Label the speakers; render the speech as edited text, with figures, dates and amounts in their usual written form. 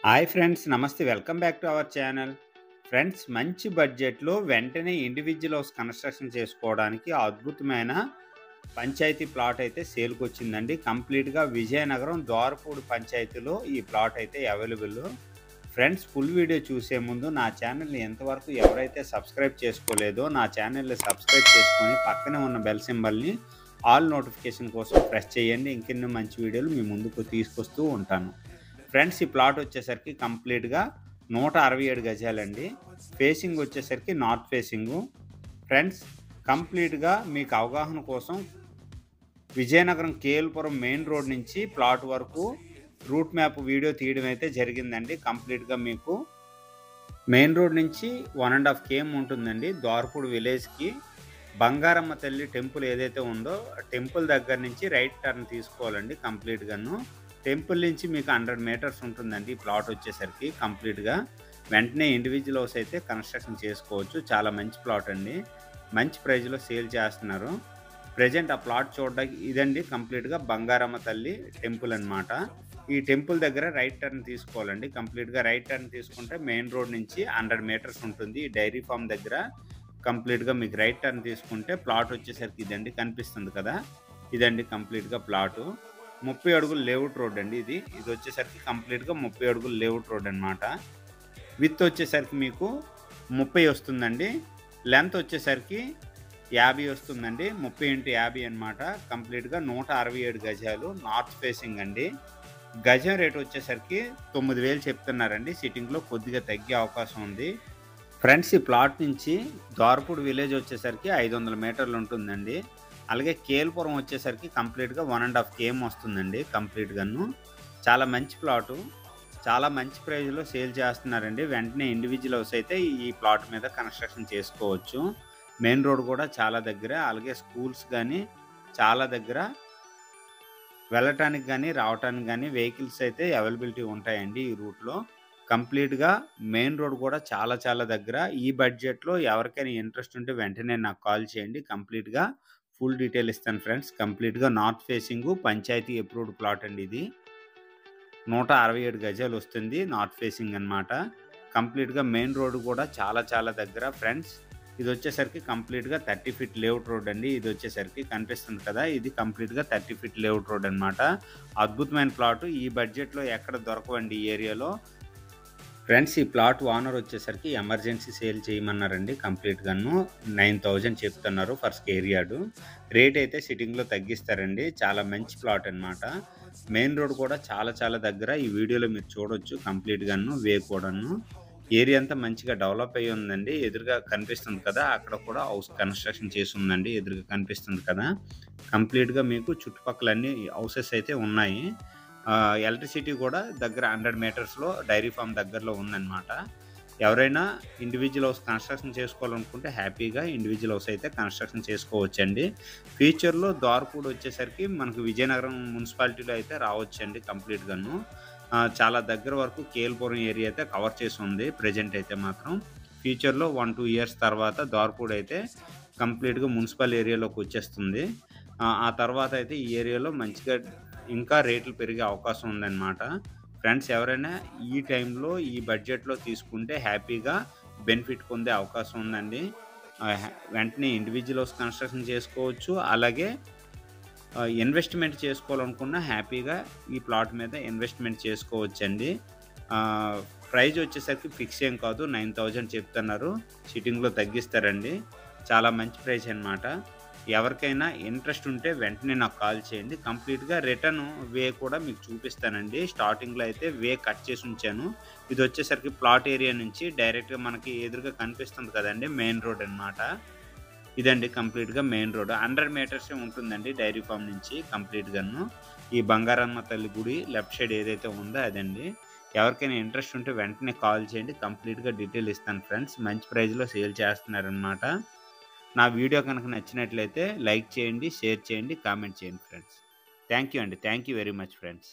Speaker 1: Hi friends, నమస్తే. Welcome back to our channel. Friends, మంచి బడ్జెట్‌లో వెంటనే ఇండివిడ్యువల్ హౌస్ కన్‌స్ట్రక్షన్ చేసుకోవడానికి అద్భుతమైన పంచాయతీ ప్లాట్ అయితే సేల్‌కొచ్చిందండి. కంప్లీట్‌గా విజయనగరం ద్వారపూడి పంచాయతీలో ఈ ప్లాట్ అయితే అవైలబుల్. ఫ్రెండ్స్, ఫుల్ వీడియో చూసే ముందు నా ఛానల్‌ని ఎంతవరకు ఎవరైతే సబ్స్క్రైబ్ చేసుకోలేదో నా ఛానల్‌ని సబ్స్క్రైబ్ చేసుకొని పక్కనే ఉన్న బెల్ సింబల్‌ని ఆల్ నోటిఫికేషన్ కోసం ప్రెస్ చేయండి. ఇంకెన్నో మంచి వీడియోలు మీ ముందుకు తీసుకొస్తూ ఉంటాను. ఫ్రెండ్స్, ఈ ప్లాట్ వచ్చేసరికి కంప్లీట్‌గా 167 గజాలండి. ఫేసింగ్ వచ్చేసరికి నార్త్ ఫేసింగు. ఫ్రెండ్స్, కంప్లీట్‌గా మీకు అవగాహన కోసం విజయనగరం కేఎల్పురం మెయిన్ రోడ్ నుంచి ప్లాట్ వరకు రూట్ మ్యాప్ వీడియో తీయడం అయితే జరిగిందండి. కంప్లీట్‌గా మీకు మెయిన్ రోడ్ నుంచి 1.5 km ఉంటుందండి. ద్వారపూడి విలేజ్‌కి బంగారమ్మ తల్లి టెంపుల్ ఏదైతే ఉందో టెంపుల్ దగ్గర నుంచి రైట్ టర్న్ తీసుకోవాలండి కంప్లీట్‌గాను. టెంపుల్ నుంచి మీకు 100 మీటర్స్ ఉంటుందండి ఈ ప్లాట్ వచ్చేసరికి. కంప్లీట్‌గా వెంటనే ఇండివిడ్యువల్ హౌస్ అయితే కన్‌స్ట్రక్షన్ చేసుకోవచ్చు. చాలా మంచి ప్లాట్ అండి. మంచి ప్రైస్‌లో సేల్ చేస్తున్నారు. ప్రెజెంట్ ఆ ప్లాట్ చూడడానికి ఇదండి కంప్లీట్‌గా బంగారమ్మ తల్లి టెంపుల్ అన్నమాట. ఈ టెంపుల్ దగ్గర రైట్ టర్న్ తీసుకోవాలండి. కంప్లీట్‌గా రైట్ టర్న్ తీసుకుంటే మెయిన్ రోడ్ నుంచి 100 మీటర్స్ ఉంటుంది. ఈ డైరీ ఫార్మ్ దగ్గర కంప్లీట్‌గా మీకు రైట్ టర్న్ తీసుకుంటే ప్లాట్ వచ్చేసరికి ఇదండి, కనిపిస్తుంది కదా! ఇదండి కంప్లీట్‌గా ప్లాటు. 30 అడుగుల లేఅవుట్ రోడ్ అండి ఇది. ఇది వచ్చేసరికి కంప్లీట్‌గా 30 అడుగుల లేఅవుట్ రోడ్ అన్నమాట. విడ్త్ వచ్చేసరికి మీకు 30 వస్తుందండి. లెంత్ వచ్చేసరికి 50 వస్తుందండి. 30x50 అన్నమాట. కంప్లీట్‌గా 167 గజాలు. నార్త్ ఫేసింగ్ అండి. గజం రేట్ వచ్చేసరికి 9,000 చెప్తున్నారండి. సిట్టింగ్‌లో కొద్దిగా తగ్గే అవకాశం ఉంది. ఫ్రెండ్స్, ఈ ప్లాట్ నుంచి ద్వారపూడి విలేజ్ వచ్చేసరికి 500 మీటర్లు ఉంటుందండి. అలాగే కేఎల్పురం వచ్చేసరికి కంప్లీట్‌గా 1.5 km వస్తుందండి కంప్లీట్‌గాను. చాలా మంచి ప్లాటు. చాలా మంచి ప్రైస్‌లో సేల్ చేస్తున్నారండి. వెంటనే ఇండివిడ్యువల్ హౌస్ అయితే ఈ ప్లాట్ మీద కన్‌స్ట్రక్షన్ చేసుకోవచ్చు. మెయిన్ రోడ్ కూడా చాలా దగ్గర. అలాగే స్కూల్స్ గానీ చాలా దగ్గర. వెళ్ళటానికి గానీ, రావటానికి గానీ వెహికల్స్ అయితే అవైలబిలిటీ ఉంటాయండి ఈ రూట్‌లో. కంప్లీట్‌గా మెయిన్ రోడ్ కూడా చాలా చాలా దగ్గర. ఈ బడ్జెట్‌లో ఎవరికైనా ఇంట్రెస్ట్ ఉంటే వెంటనే నాకు కాల్ చేయండి. కంప్లీట్‌గా ఫుల్ డీటెయిల్ ఇస్తాను ఫ్రెండ్స్. కంప్లీట్‌గా north facing panchayat approved plot అండి ఇది. 167 గజాలు వస్తుంది. నార్త్ ఫేసింగ్ అన్నమాట. కంప్లీట్‌గా మెయిన్ రోడ్ కూడా చాలా చాలా దగ్గర ఫ్రెండ్స్. ఇదొచ్చేసరికి కంప్లీట్‌గా 30 ఫీట్ లేఅవుట్ రోడ్ అండి. ఇదొచ్చేసరికి కనిపిస్తుంది కదా! ఇది కంప్లీట్‌గా 30 ఫీట్ లేఅవుట్ రోడ్ అన్నమాట. అద్భుతమైన ప్లాటు. ఈ బడ్జెట్‌లో ఎక్కడ దొరకవండి ఈ ఏరియాలో. ఫ్రెండ్స్, ఈ ప్లాట్ ఓనర్ వచ్చేసరికి ఎమర్జెన్సీ సేల్ చేయమన్నారండి కంప్లీట్‌గాను. 9,000 చెప్తున్నారు ఫర్ స్క్వేర్ యార్డు. రేట్ అయితే సిట్టింగ్‌లో తగ్గిస్తారండి. చాలా మంచి ప్లాట్ అన్నమాట. మెయిన్ రోడ్ కూడా చాలా చాలా దగ్గర. ఈ వీడియోలో మీరు చూడొచ్చు కంప్లీట్‌గాను వే కూడాను. ఏరియా అంతా మంచిగా డెవలప్ అయ్యి ఉందండి. ఎదురుగా కనిపిస్తుంది కదా! అక్కడ కూడా హౌస్ కన్‌స్ట్రక్షన్ చేసి ఉందండి. ఎదురుగా కనిపిస్తుంది కదా! కంప్లీట్‌గా మీకు చుట్టుపక్కల హౌసెస్ అయితే ఉన్నాయి. ఎలక్ట్రిసిటీ కూడా దగ్గర 100 మీటర్స్‌లో డైరీ ఫార్మ్ దగ్గరలో ఉందన్నమాట. ఎవరైనా ఇండివిడ్యువల్ హౌస్ కన్‌స్ట్రక్షన్ చేసుకోవాలనుకుంటే హ్యాపీగా ఇండివిడ్యువల్ హౌస్ అయితే కన్‌స్ట్రక్షన్ చేసుకోవచ్చండి. ఫ్యూచర్‌లో ద్వారపూడి వచ్చేసరికి మనకు విజయనగరం మున్సిపాలిటీలో అయితే రావచ్చండి కంప్లీట్‌గాను. చాలా దగ్గర వరకు కేఎల్పురం ఏరియా అయితే కవర్ చేసి ఉంది ప్రెజెంట్ అయితే మాత్రం. ఫ్యూచర్‌లో 1, 2 ఇయర్స్ తర్వాత ద్వారపూడి అయితే కంప్లీట్‌గా మున్సిపల్ ఏరియాలోకి వచ్చేస్తుంది. ఆ తర్వాత అయితే ఈ ఏరియాలో మంచిగా ఇంకా రేట్లు పెరిగే అవకాశం ఉందన్నమాట. ఫ్రెండ్స్, ఎవరైనా ఈ టైంలో ఈ బడ్జెట్‌లో తీసుకుంటే హ్యాపీగా బెనిఫిట్ పొందే అవకాశం ఉందండి. వెంటనే ఇండివిడ్యువల్ హౌస్ కన్‌స్ట్రక్షన్ చేసుకోవచ్చు. అలాగే ఇన్వెస్ట్‌మెంట్ చేసుకోవాలనుకున్న హ్యాపీగా ఈ ప్లాట్ మీద ఇన్వెస్ట్‌మెంట్ చేసుకోవచ్చండి. ప్రైజ్ వచ్చేసరికి ఫిక్స్ ఏం కాదు. 9,000 చెప్తున్నారు. సిట్టింగ్‌లో తగ్గిస్తారండి. చాలా మంచి ప్రైస్ అన్నమాట. ఎవరికైనా ఇంట్రెస్ట్ ఉంటే వెంటనే నాకు కాల్ చేయండి. కంప్లీట్‌గా రిటర్న్ వే కూడా మీకు చూపిస్తానండి. స్టార్టింగ్‌లో అయితే వే కట్ చేసి ఉంచాను. ఇదొచ్చేసరికి ప్లాట్ ఏరియా నుంచి డైరెక్ట్‌గా మనకి ఎదురుగా కనిపిస్తుంది కదండీ! మెయిన్ రోడ్ అన్నమాట. ఇదండి కంప్లీట్‌గా మెయిన్ రోడ్. 100 మీటర్సే ఉంటుందండి డైరీ ఫార్మ్ నుంచి కంప్లీట్‌గాను. ఈ బంగారమ్మ తల్లి గుడి లెఫ్ట్ సైడ్ ఏదైతే ఉందో అదండి. ఎవరికైనా ఇంట్రెస్ట్ ఉంటే వెంటనే కాల్ చేయండి. కంప్లీట్‌గా డీటెయిల్ ఇస్తాను ఫ్రెండ్స్. మంచి ప్రైస్‌లో సేల్ చేస్తున్నారనమాట. నా వీడియో కనుక నచ్చినట్లయితే లైక్ చేయండి, షేర్ చేయండి, కామెంట్ చేయండి ఫ్రెండ్స్. థ్యాంక్ యూ అండి. Thank you very much friends.